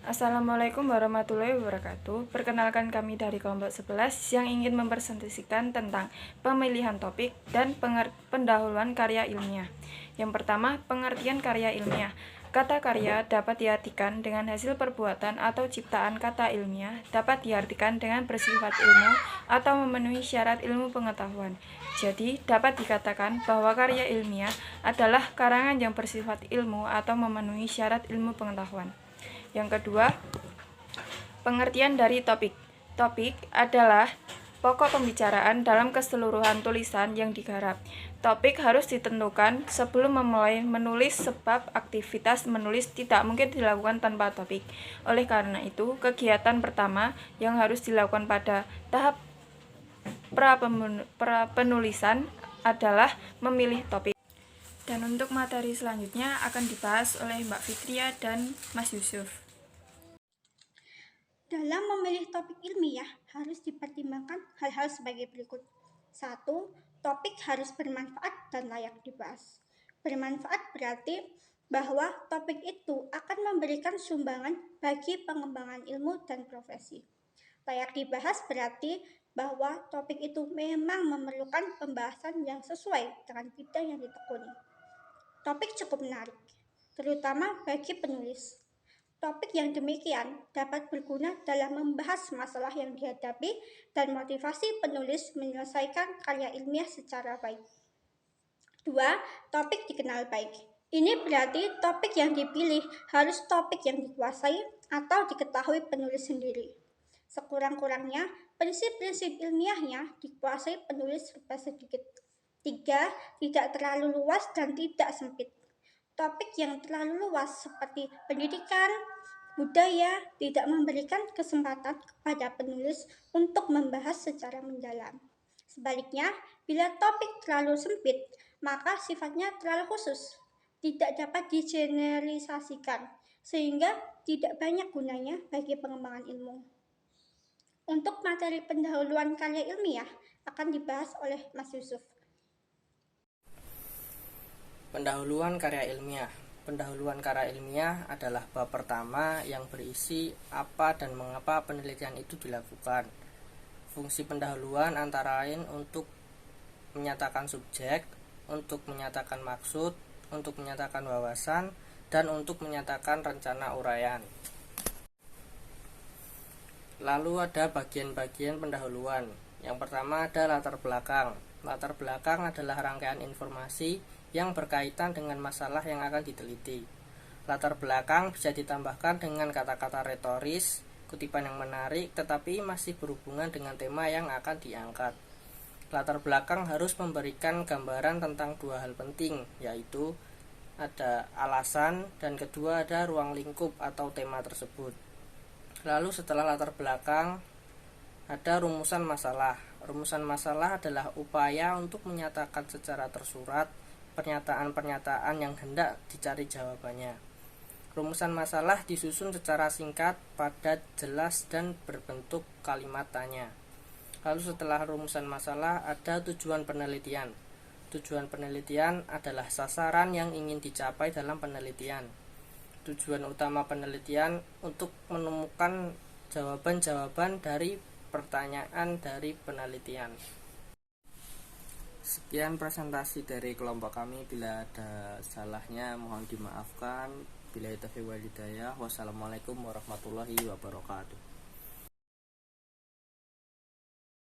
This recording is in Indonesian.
Assalamualaikum warahmatullahi wabarakatuh. Perkenalkan kami dari kelompok 11 yang ingin mempresentasikan tentang pemilihan topik dan pendahuluan karya ilmiah. Yang pertama, pengertian karya ilmiah. Kata karya dapat diartikan dengan hasil perbuatan atau ciptaan. Kata ilmiah dapat diartikan dengan bersifat ilmu atau memenuhi syarat ilmu pengetahuan. Jadi, dapat dikatakan bahwa karya ilmiah adalah karangan yang bersifat ilmu atau memenuhi syarat ilmu pengetahuan. Yang kedua, pengertian dari topik. Topik adalah pokok pembicaraan dalam keseluruhan tulisan yang digarap. Topik harus ditentukan sebelum memulai menulis sebab aktivitas menulis tidak mungkin dilakukan tanpa topik. Oleh karena itu, kegiatan pertama yang harus dilakukan pada tahap penulisan adalah memilih topik. Dan untuk materi selanjutnya akan dibahas oleh Mbak Fitria dan Mas Yusuf. Dalam memilih topik ilmiah harus dipertimbangkan hal-hal sebagai berikut. 1. Topik harus bermanfaat dan layak dibahas. Bermanfaat berarti bahwa topik itu akan memberikan sumbangan bagi pengembangan ilmu dan profesi. Layak dibahas berarti bahwa topik itu memang memerlukan pembahasan yang sesuai dengan bidang yang ditekuni. Topik cukup menarik, terutama bagi penulis. Topik yang demikian dapat berguna dalam membahas masalah yang dihadapi dan motivasi penulis menyelesaikan karya ilmiah secara baik. 2. Topik dikenal baik. Ini berarti topik yang dipilih harus topik yang dikuasai atau diketahui penulis sendiri. Sekurang-kurangnya, prinsip-prinsip ilmiahnya dikuasai penulis serba sedikit. 3. Tidak terlalu luas dan tidak sempit. Topik yang terlalu luas seperti pendidikan, budaya tidak memberikan kesempatan kepada penulis untuk membahas secara mendalam. Sebaliknya, bila topik terlalu sempit, maka sifatnya terlalu khusus, tidak dapat digeneralisasikan, sehingga tidak banyak gunanya bagi pengembangan ilmu. Untuk materi pendahuluan karya ilmiah akan dibahas oleh Mas Yusuf. Pendahuluan karya ilmiah. Pendahuluan karya ilmiah adalah bab pertama yang berisi apa dan mengapa penelitian itu dilakukan. Fungsi pendahuluan antara lain untuk menyatakan subjek, untuk menyatakan maksud, untuk menyatakan wawasan, dan untuk menyatakan rencana uraian. Lalu ada bagian-bagian pendahuluan. Yang pertama ada latar belakang. Latar belakang adalah rangkaian informasi yang berkaitan dengan masalah yang akan diteliti. Latar belakang bisa ditambahkan dengan kata-kata retoris, kutipan yang menarik, tetapi masih berhubungan dengan tema yang akan diangkat. Latar belakang harus memberikan gambaran tentang dua hal penting, yaitu ada alasan dan kedua ada ruang lingkup atau tema tersebut. Lalu setelah latar belakang ada rumusan masalah. Rumusan masalah adalah upaya untuk menyatakan secara tersurat pernyataan-pernyataan yang hendak dicari jawabannya. Rumusan masalah disusun secara singkat, padat, jelas, dan berbentuk kalimat tanya. Lalu setelah rumusan masalah ada tujuan penelitian. Tujuan penelitian adalah sasaran yang ingin dicapai dalam penelitian. Tujuan utama penelitian untuk menemukan jawaban-jawaban dari pertanyaan dari penelitian. Sekian presentasi dari kelompok kami. Bila ada salahnya mohon dimaafkan. Billahi taufiq wal hidayah. Wassalamualaikum warahmatullahi wabarakatuh.